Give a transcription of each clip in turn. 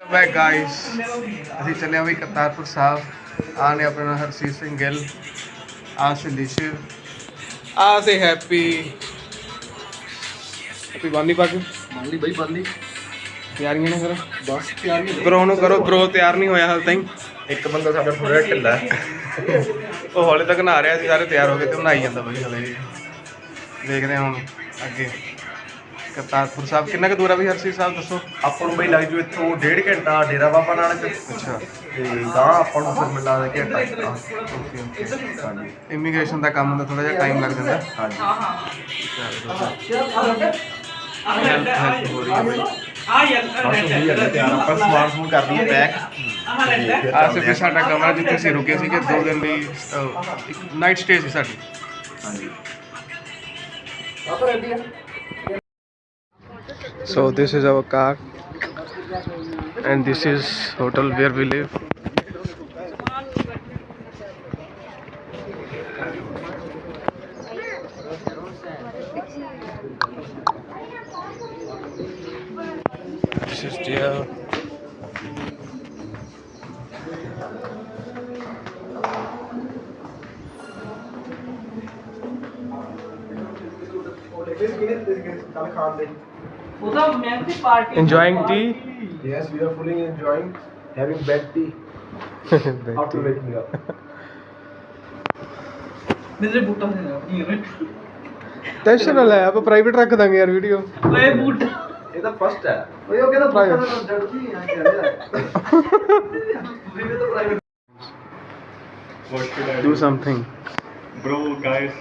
Back guys ਅਸੀਂ ਚੱਲੇ ਆ ਵੀ ਕਰਤਾਰਪੁਰ ਸਾਹਿਬ ਆ ਨੇ ਆਪਣਾ ਹਰਸੀਤ ਸਿੰਘ ਗਿੱਲ ਆ ਸਿੰਧੀ ਸ਼ਿਵ ਆ ਸੇ ਹੈਪੀ ਬਾਨੀ ਪੱਗ ਮੰਗਲੀ ਬਈ ਬੰਦੀ ਤਿਆਰੀਆਂ ਨੇ ਫਿਰ ਬਸ ਤਿਆਰੀ ਬਰੋ ਨੂੰ ਕਰੋ ਬਰੋ ਤਿਆਰ ਨਹੀਂ ਹੋਇਆ ਹਾਲ ਤਾਈਂ ਇੱਕ ਬੰਦਾ ਸਾਡਾ ਥੋੜਾ ਢਿੱਲਾ ਉਹ ਹੌਲੇ ਤੱਕ ਨਹਾ ਰਿਹਾ ਸੀ ਸਾਰੇ ਤਿਆਰ ਹੋ ਗਏ ਤੇ ਉਹ ਨਹਾਈ ਜਾਂਦਾ ਬਈ ਹਲੇ ਦੇਖਦੇ ਹਾਂ ਹੁਣ ਅੱਗੇ ਕਰਤਾਰਪੁਰ ਸਾਹਿਬ ਕਿੰਨਾ ਕੁ ਦੂਰ ਆ ਬਈ ਹਰਸੀਤ ਸਾਹਿਬ ਦੱਸੋ ਆਪਾਂ ਨੂੰ ਬਈ ਲੱਗ ਜੂ ਇੱਥੋਂ 1.5 ਘੰਟਾ ਡੇਰਾ ਬਾਬਾ ਨਾਨਕ ਅੱਛਾ ਤੇ ਗਾਂ ਆਪਾਂ ਨੂੰ ਫਿਰ ਮਿਲਾ ਦੇ ਘੰਟਾ ਓਕੇ ਓਕੇ ਹਾਂਜੀ ਇਮੀਗ੍ਰੇਸ਼ਨ ਦਾ ਕੰਮ ਹੁੰਦਾ ਥੋੜਾ ਜਿਹਾ ਟਾਈਮ ਲੱਗ ਜਾਂਦਾ ਹਾਂਜੀ ਆਪਾਂ ਸਮਾਨ ਸਮੂਨ ਕਰ ਦਈਏ ਪੈਕ ਆ ਸਿਰਫ ਸਾਡਾ ਕਮਰਾ ਜਿੱਥੇ ਅਸੀਂ ਰੁਕੇ ਸੀਗੇ 2 ਦਿਨ ਲਈ ਨਾਈਟ ਸਟੇ ਸੀ ਸਾਡੀ ਹਾਂਜੀ So this is our car and this is hotel where we live. This is there. Enjoying tea? Yes, we are fully enjoying having bed tea after waking up. मेरे बूटा से नहीं है टेंशन ना ले आप private रख देंगे यार वीडियो ओए बूटा ਇਹ ਤਾਂ ਫਸਟ ਹੈ ਓਏ ਉਹ ਕਹਿੰਦਾ Private. ਜੜਦੀ ਆ ਵੀ ਤਾਂ private What should I do something Bro, guys.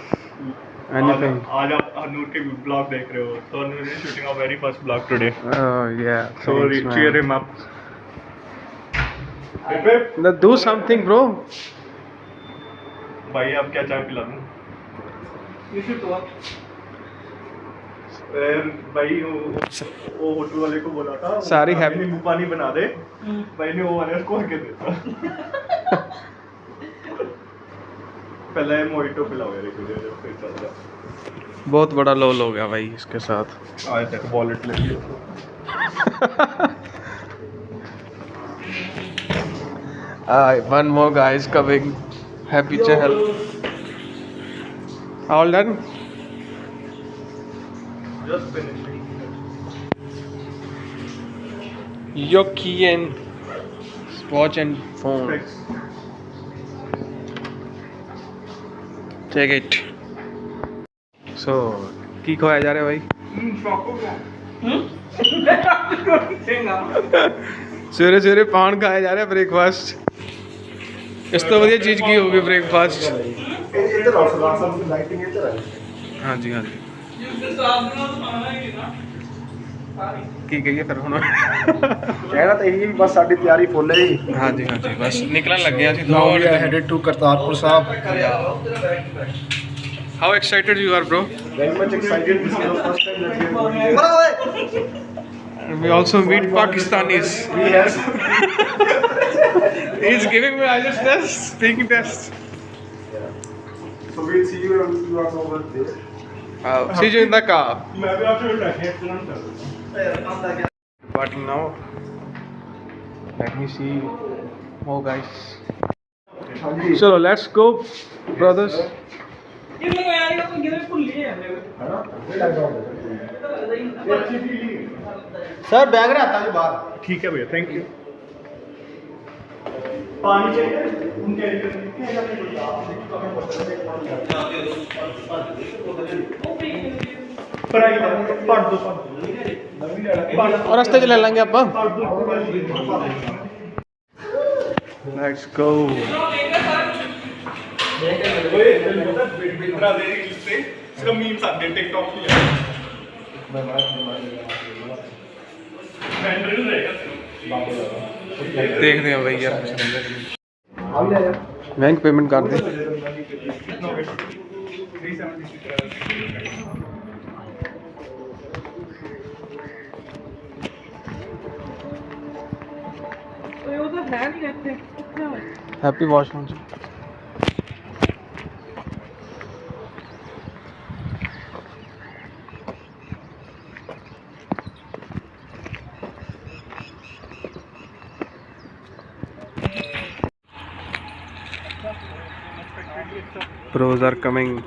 anything आज आप अनूर के ब्लॉग देख रहे हो तो अनूर is shooting our very first vlog today. oh yeah So thanks, man. cheer him up. Pepe, Now do something bro भाई आप क्या चाय पिला दूँ? यू शुड वॉच फिर भाई वो होटल वाले को बोला था सारी भाई happy- नींबू पानी बना दे भाई ने वो वाले स्कोर के देता पहले मोहितो पिलाओ यार एक वीडियो फिर चल रहा बहुत बड़ा लोल हो गया भाई इसके साथ आए तक वॉलेट ले लिया one more guy is coming happy chahal all done just finishing your key and watch and phone Thanks. take it so ਕੀ ਖਵਾਇਆ ਜਾ ਰਿਹਾ ਭਾਈ ਸਵੇਰੇ ਸਵੇਰੇ ਪਾਨ ਖਾਇਆ ਜਾ ਰਿਹਾ ਬ੍ਰੇਕਫਾਸਟ ਇਸ ਤੋਂ ਵਧੀਆ ਚੀਜ਼ ਕੀ ਹੋਊਗੀ ਬ੍ਰੇਕਫਾਸਟ ਇੱਧਰ ਆਓ ਸਲਾਹ ਸਾਹਿਬ ਲਾਈਟਿੰਗ ਇੱਧਰ ਆ ਹਾਂਜੀ ਹਾਂਜੀ जिससे साथ में खाना ही ना ਕੀ ਕਹੀਏ ਫਿਰ ਹੁਣ ਕਹਿਣਾ ਤਾਂ ਇਹੀ ਵੀ ਬਸ ਸਾਡੀ ਤਿਆਰੀ ਫੁੱਲ ਹੈ ਜੀ ਹਾਂਜੀ ਹਾਂਜੀ ਬਸ ਨਿਕਲਣ ਲੱਗੇ ਆ ਅਸੀਂ Now we are headed to Kartarpur Sahib. how excited you are bro Very much excited. This is the first time that we are going. and we also meet Pakistanis We have. he's giving me IELTS test speaking test So we'll see you when you are over there. see you in the car मैं भी आपसे रखे तुरंत कर departing now let me see more guys ਹਾਂਜੀ chalo let's go brothers ये मैं यार ये तो गिरे भूल ही है सर बैग रहता है बाहर ठीक है भैया थैंक यू पानी चाहिए उनके पढ़ाई पढ़ दो और रास्ते च ले लेंगे ਆਪਾਂ let's go सिर्फ मीम्स आते हैं टिकटॉक की हैंडल रहेगा देखते हैं भाई यार कुछ रहंदा कि नहीं आ ले यार बैंक पेमेंट कर दे कितना हो गया 376 तो ये तो है नहीं रहते क्या है happy washroom Pros are coming.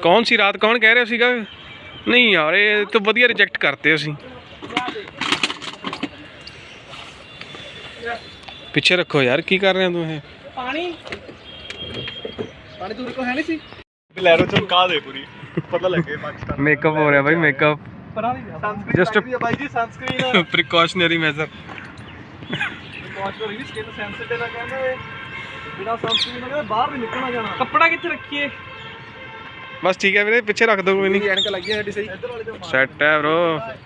ਕੌਣ ਸੀ ਰਾਤ ਕੌਣ ਕਹਿ ਰਿਹਾ ਸੀਗਾ ਨਹੀਂ ਯਾਰ ਇਹ ਤਾਂ ਵਧੀਆ ਰਿਜੈਕਟ ਕਰਤੇ ਅਸੀਂ ਪਿੱਛੇ ਰੱਖੋ ਯਾਰ ਕੀ ਕਰ ਰਹੇ ਹੋ ਤੂੰ ਇਹ ਪਾਣੀ ਤੇਰੇ ਕੋਲ ਹੈ ਨਹੀਂ ਸੀ ਬਲੈਰੋ ਚਮਕਾ ਦੇ ਪੂਰੀ ਪਤਾ ਲੱਗੇ ਪਾਕਿਸਤਾਨ ਮੇਕਅਪ ਹੋ ਰਿਹਾ ਬਾਈ ਮੇਕਅਪ ਪਰਾਂ ਦੀ ਸਨਸਕ੍ਰੀਨ Just a- ਲੱਗਦੀ ਹੈ ਬਾਈ ਜੀ ਸਨਸਕ੍ਰੀਨ ਪ੍ਰੀਕਾਸ਼ਨਰੀ ਮੈਜ਼ਰ ਵਾਸ਼ ਹੋ ਰਹੀ ਸਕਿਨ ਸੈਂਸਿਟਿਵ ਆ ਕਹਿੰਦੇ ਬਿਨਾ ਸਨਸਕ੍ਰੀਨ ਦੇ ਬਾਹਰ ਨਹੀਂ ਨਿਕਲਣਾ ਜਾਣਾ ਕੱਪੜਾ ਕਿੱਥੇ ਰੱਖੀਏ ਬਸ ਠੀਕ ਹੈ ਵੀਰੇ ਪਿੱਛੇ ਰੱਖ ਦੋ ਕੋਈ ਨਹੀਂ ਐਨਕ ਲੱਗੀ ਸਾਡੀ ਸਹੀ ਇੱਧਰ ਵਾਲੇ ਜੋ ਸੈਟ ਹੈ bro ਇਹ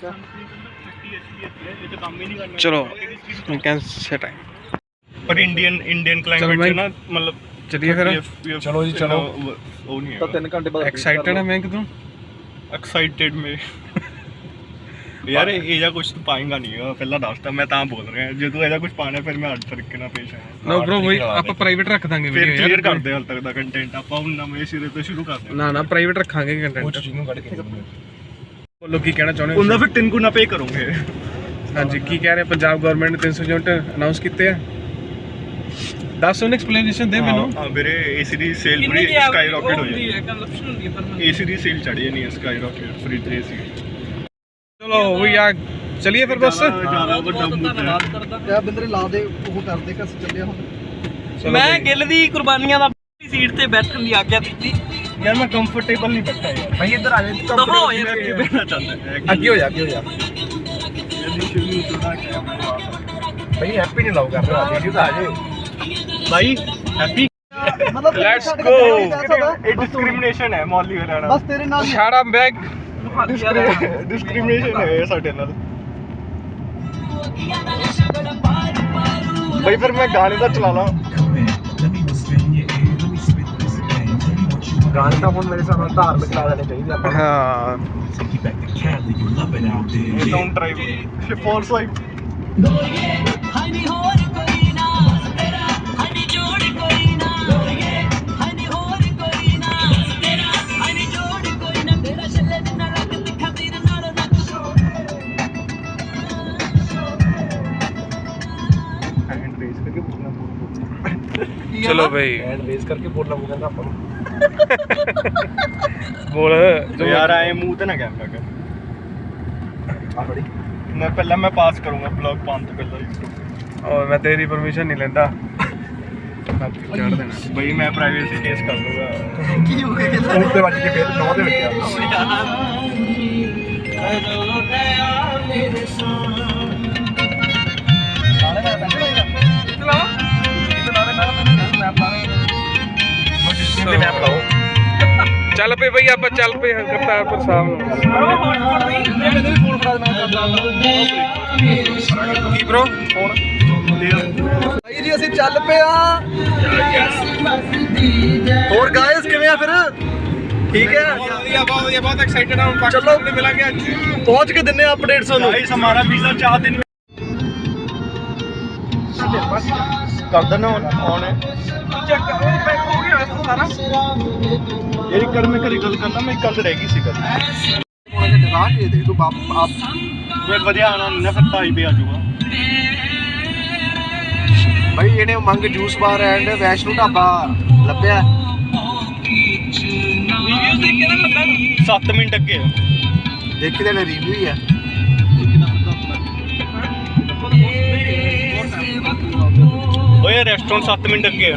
ਤਾਂ ਕੰਮ ਹੀ ਨਹੀਂ ਕਰਨਾ ਚਲੋ we can set ਹੈ ਪਰ ਇੰਡੀਅਨ ਚਲੋ ਕਲਾਈਮੇਟ ਬਾਈ। ਚ ਨਾ ਮਤਲਬ ਚਲਿਏ ਫਿਰ ਚਲੋ ਜੀ, ਚਲੋ। ਉਹ ਨਹੀਂ ਤਾਂ 3 ਘੰਟੇ ਬਾਅਦ ਐਕਸਾਈਟਡ ਹੈ ਮੈਂ ਕਿ ਤੂੰ ਐਕਸਾਈਟਡ ਮੇ ਯਾਰ ਇਹ ਜਾਂ ਕੁਝ ਤੂੰ ਪਾਏਗਾ ਨਹੀਂ ਪਹਿਲਾਂ ਦੱਸਦਾ ਮੈਂ ਤਾਂ ਬੋਲ ਰਿਹਾ ਜੇ ਤੂੰ ਇਹਦਾ ਕੁਝ ਪਾਣਾ ਫਿਰ ਮੈਂ ਹਰ ਤਰੀਕੇ ਨਾਲ ਪੇਸ਼ ਆਇਆ ਨਾ bro ਵਹੀ ਆਪਾਂ ਪ੍ਰਾਈਵੇਟ ਰੱਖ ਦਾਂਗੇ ਫਿਰ ਵੀਡੀਓ ਕਲੀਅਰ ਕਰਦੇ ਹਾਲ ਤੱਕ ਦਾ ਕੰਟੈਂਟ ਆਪਾਂ ਹੁਣ ਨਵੇਂ ਸਿਰੇ ਤੋਂ ਸ਼ੁਰੂ ਕਰਦੇ ਹਾਂ ਨਾ ਪ੍ਰਾਈਵੇਟ ਰੱਖਾਂਗੇ ਕੰਟੈਂਟ ਨੂੰ ਕੱਢ ਕੇ ਬੋਲੋ ਕੀ ਕਹਿਣਾ ਚਾਹੁੰਦੇ ਉਹਨਾਂ ਹੋ ਫਿਰ 3 ਗੁਣਾ ਪੇ ਕਰੋਗੇ ਹਾਂਜੀ ਕੀ ਕਹਿ ਰਹੇ ਪੰਜਾਬ ਗਵਰਨਮੈਂਟ ਨੇ 300 ਯੂਨਿਟ ਅਨਾਉਂਸ ਕੀਤੇ ਆ ਦੱਸ ਉਹਨੇ ਐਕਸਪਲੇਨੇਸ਼ਨ ਦੇ ਮੈਨੂੰ ਹਾਂ ਮੇਰੇ ਏਸੀ ਦੀ ਸੇਲ ਕਿੰਨੀ ਪੂਰੀ ਕੀ ਸਕਾਈ ਰਾਕਟ ਹੋ ਜਾਏ ਹੈ ਕੰਜ਼ੰਪਸ਼ਨ ਹੁੰਦੀ ਹੈ ਪਰ ਏਸੀ ਦੀ ਸੇਲ ਚੜੀ ਨਹੀਂ ਸਕਾਈ ਰਾਕਟ ਫ੍ਰੀ 3 ਏਸੀ ਚਲੋ ਵੀ ਆ ਚਲਿਏ ਫਿਰ ਬਸ ਜ਼ਿਆਦਾ ਵੱਡਾ ਬੂਟ ਧੰਨਵਾਦ ਕਰਦਾ ਯਾ ਬਿੰਦਰੇ ਲਾ ਦੇ ਉਹ ਕਰਦੇ ਕਿ ਅਸੀਂ ਚੱਲਿਆ ਹੁਣ ਮੈਂ ਗਿੱਲ ਦੀ ਕੁਰਬਾਨੀਆਂ ਦਾ ਸੀਟ ਤੇ ਬੈਠਣ ਦੀ ਆਗਿਆ ਦਿੱਤੀ ਯਾਰ ਮੈਂ ਕੰਫਰਟੇਬਲ ਨਹੀਂ ਬੈਠਾ ਯਾਰ ਭਾਈ ਇੱਧਰ ਆ ਜਾ ਦਫਾ ਹੋ ਮੈਂ ਅੱਗੇ ਬੈਠਣਾ ਚਾਹੁੰਦਾ ਅੱਗੇ ਹੋ ਜਾ ਅੱਗੇ ਹੋ ਜਾ ਸ਼ੁਰੂ ਤੋਂ ਕਿਹਾ ਭਾਈ ਹੈਪੀ ਨਹੀਂ ਲਾਉ ਕਰ ਰਿਹਾ ਜੀ ਤਾਂ ਆ ਜੇ ਭਾਈ ਹੈਪੀ ਮਤਲਬ ਲੈਟਸ ਗੋ ਇਹ ਡਿਸਕ੍ਰਿਮੀਨੇਸ਼ਨ ਹੈ ਮੌਲੀ ਹਰਿਆਣਾ ਬਸ ਤੇਰੇ ਨਾਲ ਸ਼ਟ ਅਪ ਬੈਗ ਡਿਸਕ੍ਰਿਮੀਨੇਸ਼ਨ ਹੈ ਇਹ ਸਾਡੇ ਨਾਲ ਭਾਈ ਫਿਰ ਮੈਂ ਗਾਣੇ ਦਾ ਚਲਾ ਲਾਂ ਗਾਣੇ ਤਾਂ ਹੁਣ ਮੇਰੇ ਸਾਹਮਣੇ ਧਾਰਮਿਕ ਲਾ ਦੇਣੇ ਚਾਹੀਦੇ ਆਪਾਂ ਨੂੰ। ਹਾਂ don't drive for swipe hand race ਕਰਕੇ ਬੋਲਣਾ ਚਲੋ ਭਾਈ ਐਂਡ ਰੇਸ ਕਰਕੇ ਬੋਲਣਾ ਪਊਗਾ ਆਪਾਂ ਨੂੰ ਬੋਲ ਜੋ ਯਾਰ ਆਏ ਮੂੰਹ ਤੇ ਨਾ ਕੈਮਰਾ ਕਰ ਆ ਬੜੀ ਮੈਂ ਪਹਿਲਾਂ ਮੈਂ ਪਾਸ ਕਰੂੰਗਾ ਬਲੌਗ ਪਾਉਣ ਤੋਂ ਪਹਿਲਾਂ YouTube ਓਏ ਮੈਂ ਤੇਰੀ ਪਰਮਿਸ਼ਨ ਨਹੀਂ ਲੈਂਦਾ ਚੜ ਦੇਣਾ ਬਈ ਮੈਂ ਪ੍ਰਾਈਵੇਸੀ ਕੇਸ ਕਰ ਦੂੰਗਾ ਕੀ ਹੋ ਗਿਆ ਕਿ ਉੱਤੇ ਵੱਜ ਕੇ ਫੇਰ 9 ਦੇ ਵਿੱਚ ਆ ਮੈਪ ਲਾਓ ਚੱਲ ਪਏ ਬਈ ਆਪਾਂ ਚੱਲ ਪਏ ਕਰਤਾਰਪੁਰ ਸਾਹਿਬ ਨੂੰ ਫੋਨ ਫੜਾ ਮੈਂ ਕੀ bro ਭਾਈ ਜੀ ਅਸੀਂ ਚੱਲ ਪਏ ਆ ਹੋਰ ਗਾਇਸ ਕਿਵੇਂ ਆ ਫਿਰ ਠੀਕ ਹੈ ਵਧੀਆ ਬਹੁਤ ਐਕਸਾਈਟਡ ਹਾਂ ਚਲੋ। ਨੇ ਮਿਲਾਂਗੇ ਅੱਜ ਪਹੁੰਚ ਕੇ ਦਿੰਨੇ ਅਪਡੇਟਸ ਤੁਹਾਨੂੰ गाइस हमारा वीजा 4 दिन में कर देना ऑन है ਚੈੱਕ ਉਹ ਪੈਕ ਹੋ ਗਿਆ ਵੈਸੇ ਸਾਰਾ यार कल मैं कल करना मैं कल रहेगी सी कल ਦੁਕਾਨ ਇਹ ਦੇਖ ਤੂੰ ਬਾਪ ਆਪ मैं बढ़िया आना नहीं ना फिर टाइम पे आ जाऊंगा ਭਾਈ ਇਹਨੇ ਮੰਗ juice bar and Vaishno dhaba ਲੱਭਿਆ ਵੀਡੀਓ ਦੇਖ ਕੇ ਨਾ ਲੱਗਾ 7 मिनट अगे है ਦੇਖੀ ਤੇ ਰਿਵਿਊ ਹੀ ਆ ओए रेस्टोरेंट 7 मिनट अगे है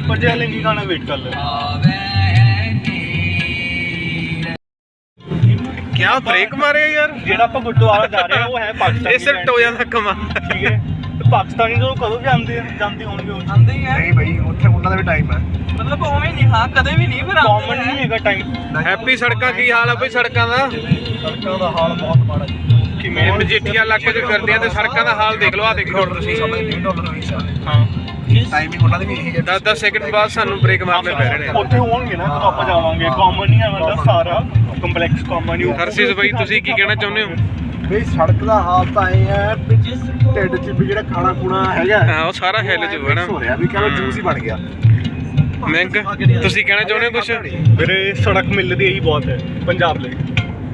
पर जे नहीं खाना वेट कर ले क्या ब्रेक मारे यार जेड़ा ਆਪਾਂ ਗੁਰਦੁਆਰਾ ਜਾ ਰਹੇ ਹਾਂ ਉਹ ਹੈ ਪਾਕਿਸਤਾਨ ਇਹ ਸਿਰ ਟੋਇਆ ਦਾ ਕਮਾਲ ਠੀਕ ਹੈ ਤੇ ਪਾਕਿਸਤਾਨੀ ਤੋਂ ਕਦੋਂ ਜਾਂਦੇ ਹੋਣਗੇ ਉਹ ਆਂਦੇ ਹੀ ਆ ਨਹੀਂ ਭਾਈ ਉੱਥੇ ਉਹਨਾਂ ਦਾ ਵੀ ਟਾਈਮ ਹੈ ਮਤਲਬ ਉਵੇਂ ਨਹੀਂ ਹਾਂ ਕਦੇ ਵੀ ਨਹੀਂ ਫਿਰ ਆਉਂਦੇ ਕਾਮਨ ਨਹੀਂ ਹੈਗਾ ਟਾਈਮ ਹੈਪੀ ਸੜਕਾਂ ਕੀ ਹਾਲ ਆ ਬਈ ਸੜਕਾਂ ਦਾ ਸੜਕਾਂ ਦਾ ਹਾਲ ਬਹੁਤ ਮਾੜਾ ਜੀ ਕਿਵੇਂ ਮਜੀਠੀਆ ਇਲਾਕੇ 'ਚ ਫਿਰਦੇ ਆ ਤੇ ਸੜਕਾਂ ਦਾ ਹਾਲ ਦੇਖ ਲਓ ਆ ਦੇਖੋ ਹੁਣ ਤੁਸੀਂ $1.5 ਵੀਜ਼ਾ ਹਾਂ ਟਾਈਮਿੰਗ ਉਹਨਾਂ ਦੀ ਵੀ ਇਹੀ ਹੈ 10 ਸੈਕਿੰਡ ਬਾਅਦ ਸਾਨੂੰ ਬ੍ਰੇਕ ਮਾਰਨੇ ਪੈ ਰਹੇ ਨੇ ਉੱਥੇ ਹੋਣਗੇ ਨਾ ਜਦੋਂ ਆਪਾਂ ਜਾਵਾਂਗੇ ਕਾਮਨ ਨਹੀਂ ਹੈਗਾ ਸਾਰਾ ਕੰਪਲੈਕਸ ਕਾਮਨ ਹੀ ਹਰਸੀਸ ਬਈ ਤੁਸੀਂ ਕੀ ਕਹਿਣਾ ਚਾਹੁੰਦੇ ਹੋ ਬਈ ਸੜਕ ਦਾ ਹਾਲ ਤਾਂ ਐ ਹੈ ਵੀ ਢਿੱਡ 'ਚ ਵੀ ਜਿਹੜਾ ਖਾਣਾ ਖੁਣਾ ਹੈਗਾ ਹਾਂ ਉਹ ਸਾਰਾ ਹਿੱਲ ਜੂਗਾ ਨਾ ਹੋ ਰਿਹਾ ਵੀ ਕਹਿੰਦਾ ਜੂਸ ਹੀ ਬਣ ਗਿਆ ਮੈਂਕ ਤੁਸੀਂ ਕਹਿਣਾ ਚਾਹੁੰਦੇ ਹੋ ਕੁਝ ਮੇਰੇ ਸੜਕ ਮਿਲਦੀ ਹੀ ਬਹੁਤ ਹੈ ਪੰਜਾਬ ਲਈ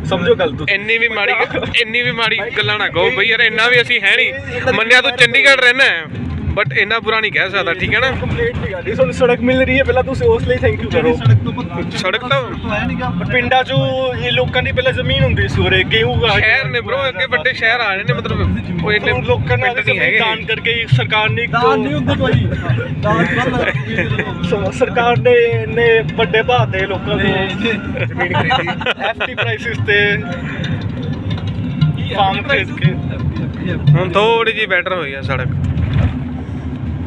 ਸਮਝੋ ਗੱਲ ਤੁਸੀਂ ਇੰਨੀ ਵੀ ਮਾੜੀ ਗੱਲਾਂ ਨਾ ਕਹੋ ਬਈ ਯਾਰ, ਇੰਨਾ ਵੀ ਅਸੀਂ ਹੈ ਨਹੀਂ। ਮੰਨਿਆ ਤੂੰ ਚੰਡੀਗੜ੍ਹ ਰਹਿਣਾ ਹੈ ਬਟ ਇੰਨਾ ਬੁਰਾ ਨਹੀਂ ਕਹਿ ਸਕਦਾ, ਠੀਕ ਹੈ ਨਾ। ਕੰਪਲੀਟ ਦੀ ਗੱਲ ਤੁਹਾਨੂੰ ਸੜਕ ਮਿਲ ਰਹੀ ਹੈ, ਪਹਿਲਾਂ ਤੁਸੀਂ ਉਸ ਲਈ ਥੈਂਕ ਯੂ ਕਰੋ। ਸੜਕ ਤਾਂ ਪਿੰਡਾਂ 'ਚ ਇਹ ਲੋਕਾਂ ਦੀ ਪਹਿਲਾਂ ਜ਼ਮੀਨ ਹੁੰਦੀ ਸੀ, ਉਰੇ ਗੇਹੂੰ ਸ਼ਹਿਰ ਨੇ ਬ్రో, ਅੱਗੇ ਵੱਡੇ ਸ਼ਹਿਰ ਆ ਰਹੇ ਨੇ, ਮਤਲਬ ਉਹ ਇੰਨੇ ਲੋਕਾਂ ਨੇ ਪਿੰਡ ਨਹੀਂ ਹੈਗੇ। ਦਾਨ ਕਰਕੇ ਸਰਕਾਰ ਨੇ ਸਰਕਾਰ ਨੇ ਇੰਨੇ ਵੱਡੇ ਭਾਅ ਦੇ ਲੋਕਾਂ ਨੂੰ ਜ਼ਮੀਨ ਖਰੀਦੀ, ਐਫਟੀ ਪ੍ਰਾਈਸਿਸ ਤੇ ਫਾਰਮ ਖਰੀਦ ਕੇ। ਹੁਣ ਥੋੜੀ ਜਿਹੀ ਬੈਟਰ ਹੋਈ ਆ ਸੜਕ।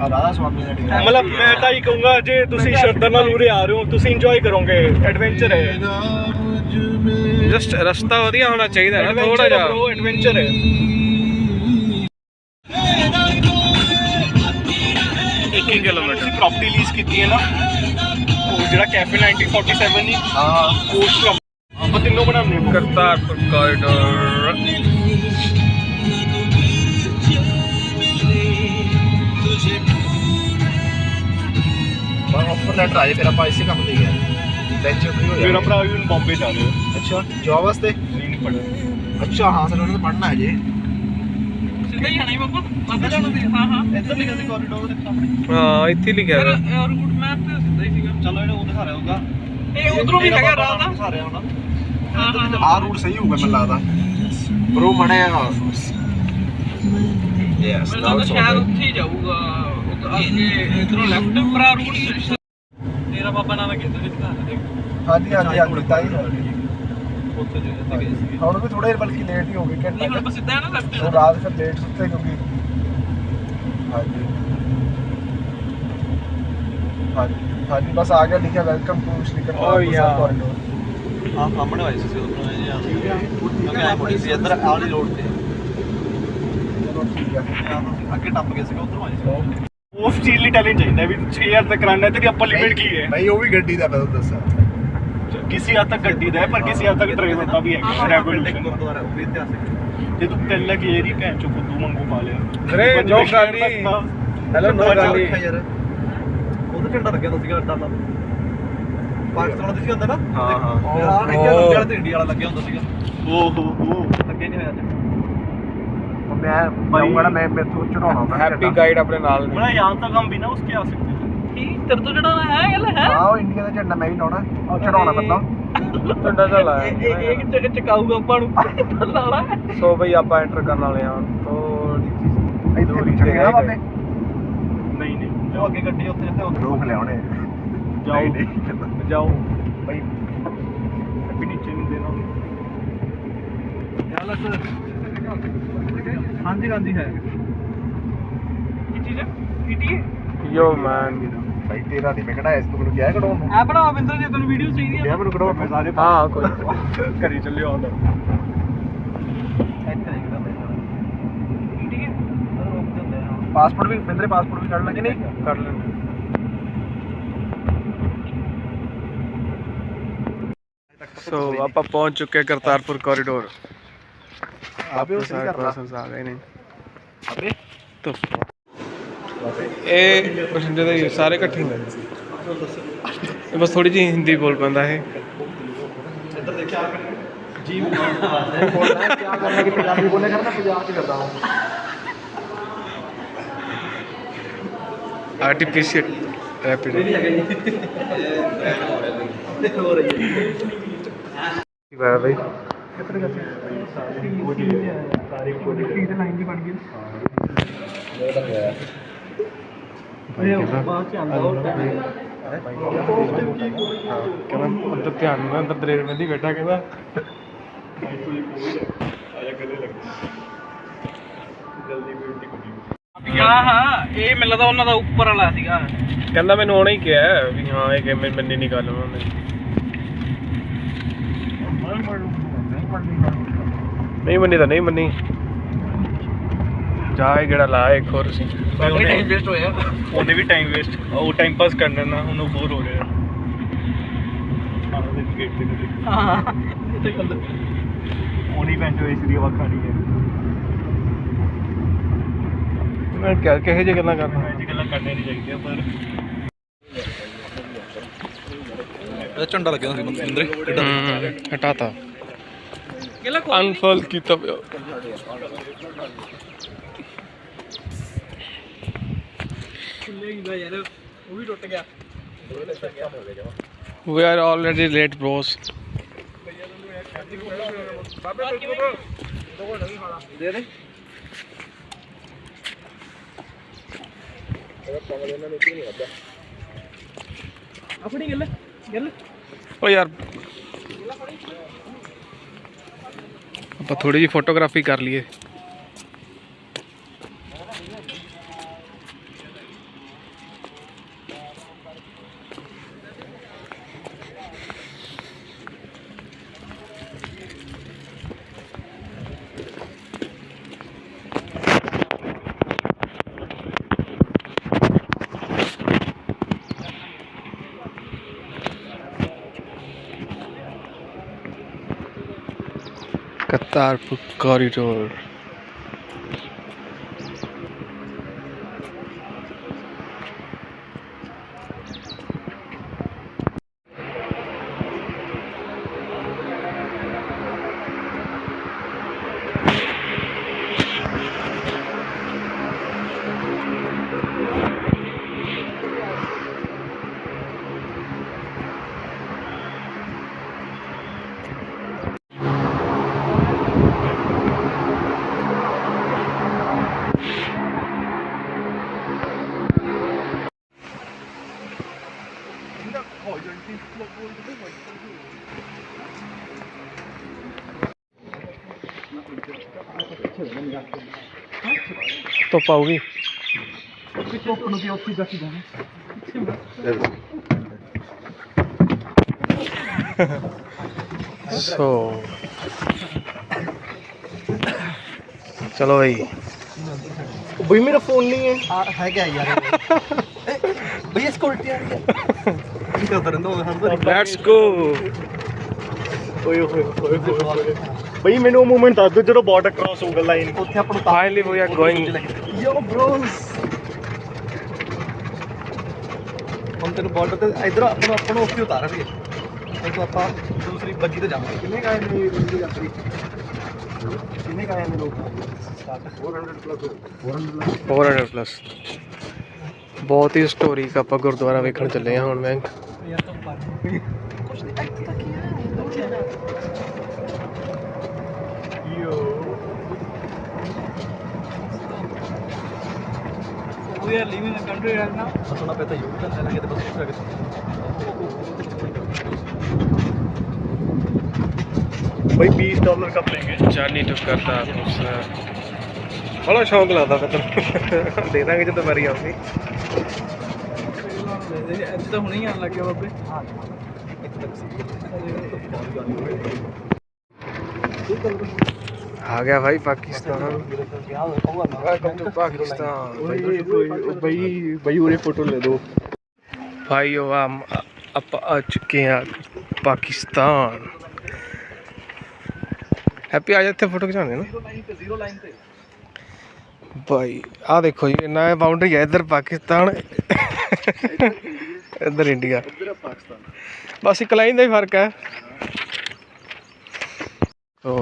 ਰਾਧਾ ਸਵਾਮੀ ਦਾ ਟਿਕਟ ਮਤਲਬ ਮੈਂ ਤਾਂ ਹੀ ਕਹੂੰਗਾ, ਜੇ ਤੁਸੀਂ ਸ਼ਰਧਾ ਨਾਲ ਉਰੇ ਆ ਰਹੇ ਹੋ, ਤੁਸੀਂ ਇੰਜੋਏ ਕਰੋਗੇ, ਐਡਵੈਂਚਰ ਹੈ। ਜਸਟ ਰਸਤਾ ਵਧੀਆ ਹੋਣਾ ਚਾਹੀਦਾ ਨਾ, ਥੋੜਾ ਜਿਹਾ ਐਡਵੈਂਚਰ ਹੈ। 1 ਕਿਲੋਮੀਟਰ ਅਸੀਂ ਪ੍ਰਾਪਰਟੀ ਲੀਜ਼ ਕੀਤੀ ਹੈ ਨਾ, ਉਹ ਜਿਹੜਾ ਕੈਫੇ 1947 ਨਹੀਂ, ਉਸ ਆਪਾਂ ਤਿੰਨੋਂ ਬਣਾਉਂਦੇ ਹਾਂ। ਕਰਤਾਰਪੁਰ ਕੋਰੀਡੋਰ। ऑफर लेटर आए फिर आप इसी काम दे गए टेंशन फ्री हो ਮੇਰਾ जाएगा। ਭਰਾ ਵੀ ਹੁਣ ਬੰਬੇ ਜਾ ਰਿਹਾ ਹੈ। अच्छा जॉब वास्ते ਨਹੀਂ ਪੜ੍ਹਦਾ। अच्छा हाँ सर उन्होंने तो पढ़ना है जी ਸਿੱਧਾ ਹੀ ਆਣਾ ਹੀ ਬਾਬਾ ਅੱਧਾ ਜਾਣਾ ਸੀ। ਹਾਂ ਇੱਧਰ ਲਿਖਿਆ ਸੀ ਕੋਰੀਡੋਰ ਦੇ ਸਾਹਮਣੇ। ਹਾਂ ਇੱਥੇ ਲਿਖਿਆ ਫਿਰ ਹੋਇਆ। ਰੂਟ ਮੈਪ ਤੇ ਸਿੱਧਾ ਹੀ ਸੀਗਾ। ਚਲੋ ਇਹਨੇ ਉਹ ਦਿਖਾ ਰਿਹਾ ਹੋਗਾ, ਇਹ ਉਧਰੋਂ ਵੀ ਹੈਗਾ ਰਾਹ ਦਾ। ਦਿਖਾ ਰਿਹਾ ਹੋਣਾ। ਹਾਂ ਹਾਂ आ रूट सही होगा मैं लगता ब्रो मनेगा यस ਮੈਨੂੰ ਤਾਂ ਸ਼ਾਇਦ ਉੱਥੇ ਹੀ ਜਾਊਗਾ, ਅੱਗੇ ਇਧਰੋਂ ਲੈਫਟ ਪਰ ਆ ਰੂਟ ਤੇਰਾ ਬਾਬਾ ਨਾਮ ਕਿੱਧਰ ਦਿਖਾ ਰਿਹਾ ਦੇਖ। हाँ जी हाँ जी हाँ जी ताई ਉੱਥੇ ਜੋ ਜਿੱਥੇ ਗਏ ਸੀਗੇ। और भी थोड़े बल्कि लेट ही हो गई ਨਹੀਂ ਹੁਣ घंटा ਬਸ ਸਿੱਧਾ ਹੈ ਨਾ ਲੈਫਟ। तो रात फिर लेट सोते क्योंकि हाँ जी हाँ जी बस आ गया लिखा welcome to Shri Kartarpur corridor. ਹਾਂ ਸਾਹਮਣੇ ਆਈ ਸੀ ਉਧਰੋਂ ਇਹ ਮੈਂ ਆਇਆ ਮੁੜੀ ਸੀ ਇੱਧਰ ਆਲੀ ਰੋਡ ਤੇ, चलो ठीक है ਅੱਗੇ ਟੱਪ ਗਏ ਸੀਗੇ ਉਧਰੋਂ ਆਏ ਸੀ। ਉਸ ਚੀਜ਼ ਲਈ ਟੈਲੈਂਟ ਚਾਹੀਦਾ ਵੀ 6000 ਤੱਕ ਕਰਾਣਾ ਹੈ, ਤੇਰੀ ਅਪਰ ਲਿਮਿਟ ਕੀ ਹੈ? नहीं वो भी गड्डी दा मैं दसा ਕਿਸੇ ਹੱਦ ਤੱਕ ਗੱਡੀ ਦਾ ਹੈ, ਪਰ ਕਿਸੇ ਹੱਦ ਤੱਕ ਡਰਾਈਵਰ ਦਾ ਵੀ ਹੈ ਰੈਗੂਲੇਸ਼ਨ। गुरुद्वारा वो भी इतिहासिक ਜੇ ਤੂੰ ਪਹਿਲਾਂ ਕਿ ਏਰੀ ਭੈਣ ਚੋ ਫੁੱਦੂ ਮੰਗੂ ਪਾ ਲਿਆ। ਅਰੇ ਨੋ ਗਾਲੀ। हेलो नो गाड़ी ਯਾਰ ਉਹਦਾ ਝੰਡਾ ਲੱਗਿਆ ਹੁੰਦਾ ਸੀਗਾ ਅੱਡਾ ਦਾ, ਪਾਕਿਸਤਾਨ ਦਾ ਸੀ ਹੁੰਦਾ ਨਾ। हाँ हाँ ਯਾਰ ਇੰਡੀਆ ਵਾਲਾ ਤੇ ਇੰਡੀਆ ਵਾਲਾ ਲੱਗਿਆ ਹੁੰਦਾ ਸੀਗਾ। ਓਹੋ ਲੱਗੇ ਨਹੀਂ ਹੋਇਆ ਅੱਜ। मैं जाऊंगा ना मैं तो चढ़ाना था ਹੈਪੀ ਗਾਈਡ ਆਪਣੇ ਨਾਲ बड़ा यहाँ तक हम बिना उसके आ सकते थे। ਕੀ ਤੇਰੇ ਤੋਂ ਜਿਹੜਾ ਹੈ ਗੱਲ ਹੈ। हाँ वो इंडिया का झंडा मैं ही लाना चढ़ाना मतलब ਝੰਡਾ ਚੱਲਾ ਇਹ ਚਕਾਊਗਾ ਆਪਾਂ ਨੂੰ ਲਾਣਾ। ਸੋ ਬਈ ਆਪਾਂ ਐਂਟਰ ਕਰਨ ਵਾਲੇ ਹਾਂ ਥੋੜੀ ਜਿਹੀ इधर भी चढ़ेगा बाबे नहीं नहीं जो आगे गड्डी ਉੱਥੇ ਜਿੱਥੇ रोक ले होने जाओ जाओ भाई अभी नीचे नहीं देना। हाँ जी है ਕੀ ਚੀਜ਼ ਹੈ ਈਟੀ ਯੋ ਮੈਨ। भाई तेरा नहीं मैं कढ़ाया इसको मैंने क्या है कढ़ाऊं ਆ ਬਣਾ ਬਿੰਦਰ ਜੀ ਤੈਨੂੰ ਵੀਡੀਓ ਚਾਹੀਦੀ क्या ਹੈ। मैंने कढ़ाऊं मैं सारे ਹਾਂ ਕੋਈ करी चलिए और ਈਟੀ ਹੈ पासपोर्ट भी मेरे पासपोर्ट भी काट लेंगे नहीं ਕਰ ਲੈਂਦੇ। ਸੋ ਆਪਾਂ ਪਹੁੰਚ ਚੁੱਕੇ ਕਰਤਾਰਪੁਰ ਕੋਰੀਡੋਰ। आप ही ਸਾਰੇ कर रहा ਪਰਸਨਸ ਆ ਗਏ ਨੇ। अबे ਤੋ ਇਹ ਬਠਿੰਡੇ ਦੇ ਸਾਰੇ ਇਕੱਠੇ ਹੋਏ ਇਹ ਬਸ ਥੋੜੀ ਜਿਹੀ ਹਿੰਦੀ ਬੋਲ ਪੈਂਦਾ ਇਹ। बोलना है क्या करना कि पंजाबी बोले करना पंजाब से करता हूँ आर्टिफिशियल रैपिड भाई ਕਹਿੰਦਾ ਅੰਦਰ ਧਿਆਨ ਨਾਲ ਅੰਦਰ ਦਰੇਰ ਮਹਿੰਦੀ ਬੈਠਾ ਕਹਿੰਦਾ ਹਾਂ ਹਾਂ ਇਹ ਮੈਨੂੰ ਲੱਗਦਾ ਉਹਨਾਂ ਦਾ ਉੱਪਰ ਵਾਲਾ ਸੀਗਾ। ਕਹਿੰਦਾ ਮੈਨੂੰ ਉਹਨੇ ਹੀ ਕਿਹਾ ਵੀ ਹਾਂ ਇਹ ਕਿ ਮੰਨੀ ਨਹੀਂ ਗੱਲ ਉਹਨਾਂ ਨੇ। ਨਹੀਂ ਮੰਨੀ ਤਾਂ ਨਹੀਂ ਮੰਨੀ ਜਾ ਇਹ ਜਿਹੜਾ ਲਾ ਇੱਕ ਹੋਰ ਸੀ। ਟਾਈਮ ਵੇਸਟ ਹੋਇਆ। ਉਹਨੇ ਵੀ ਟਾਈਮ ਵੇਸਟ ਉਹ ਟਾਈਮ ਪਾਸ ਕਰਨਾ ਨਾ ਉਹਨੂੰ ਬੋਰ ਹੋ ਰਿਹਾ। ਹਾਂ ਇਹ ਤਾਂ ਗੱਲ ਉਹਨੀ ਪੈਂਟੋ ਇਸ ਦੀ ਆਵਾਜ਼ ਖਾਣੀ ਹੈ। ਮੈਂ ਕਿਹਾ ਕਿਹੋ ਜਿਹੀ ਗੱਲਾਂ ਕਰਨਾ। ਇਹ ਗੱਲਾਂ ਕਰਨੀਆਂ ਨਹੀਂ ਚਾਹੀਦੀਆਂ ਪਰ ਝੰਡਾ ਲੱਗਿਆ ਸੀ ਬੰਦੇ ਹਟਾਤਾ ਗਿੱਲਾ ਅਨਫੋਲਡ ਕੀਤਾ ਪਿਆ। ਖੁੱਲੇ ਹੀ ਯਾਰ, ਉਹ ਵੀ ਟੁੱਟ ਗਿਆ। We are already late, bros. ਦੇ ਦੇ ਆਪਣੀ ਗੱਲ ਓ ਯਾਰ ਆਪਾਂ ਥੋੜੀ ਜਿਹੀ ਫੋਟੋਗ੍ਰਾਫੀ ਕਰ ਲਈਏ। करतारपुर कॉरिडोर। तो पाओगी सो चलो भाई। भाई मेरा फोन नहीं है। है क्या यार भैया इसको उल्टी आ रही है क्या करन दो लेट्स गो। ਓਏ ਹੋਏ ਹੋਏ ਹੋਏ ਬਈ ਮੈਨੂੰ ਉਹ ਮੂਮੈਂਟ ਦੱਸ ਦਿਓ ਜਦੋਂ ਬਾਰਡਰ ਕ੍ਰਾਸ ਹੋਊਗਾ ਲਾਈਨ। ਉੱਥੇ ਆਪਾਂ ਨੂੰ फाइनली वी आर गोइंग। ਯੋ ਬ੍ਰੋਸ ਹੁਣ ਤੈਨੂੰ ਬਾਰਡਰ ਤੇ ਇਧਰ ਆਪਾਂ ਨੂੰ ਉੱਥੇ ਉਤਾਰਾਂਗੇ ਉਹ ਤੋਂ ਆਪਾਂ ਦੂਸਰੀ ਬੱਗੀ ਤੇ ਜਾਵਾਂਗੇ। ਕਿੰਨੇ ਕਾਏ ਨੇ ਬੱਗੀ ਯਾਤਰੀ ਕਿੰਨੇ ਕਾਏ ਨੇ ਲੋਕ 400 प्लस। बहुत ही हिस्टोरिक ਆਪਾਂ ਗੁਰਦੁਆਰਾ ਵੇਖਣ ਚੱਲੇ ਹਾਂ ਹੁਣ ਮੈਂ। ਯਾਰ ਤਾਂ ਪਾ ਕੁਛ ਨਹੀਂ ਇੱਥੇ ਤੱਕ ਹੀ ਆ We are leaving the country right now. ਸੁਣਾ ਪਤਾ ਯੂ ਟਰਨ ਲੈ ਲਾਂਗੇ ਤੇ ਬਸ ਉੱਥੇ ਆ ਕੇ भाई $20 का लेंगे। ਚਾਲੀ ਟੁਕ ਕਰਤਾ ਬੜਾ ਸ਼ੌਂਕ ਲੱਗਦਾ ਫਿਰ ਦੇ ਦਾਂਗੇ ਜਦੋਂ ਵਾਰੀ ਆਉਂਦੀ। ਅੱਜ ਤਾਂ ਹੁਣੇ ਹੀ ਆਣ ਲੱਗ ਗਿਆ ਬਾਬੇ। आ गया भाई पाकिस्तान। Welcome to Pakistan. भाई उरे फोटो ले दो भाई हम आप आ चुके हैं पाकिस्तान। हैप्पी आ जाते फोटो खिंचाने ना भाई। आ देखो जी ना बाउंड्री है इधर पाकिस्तान इधर इंडिया। बस एक लाइन का ही फर्क है। तो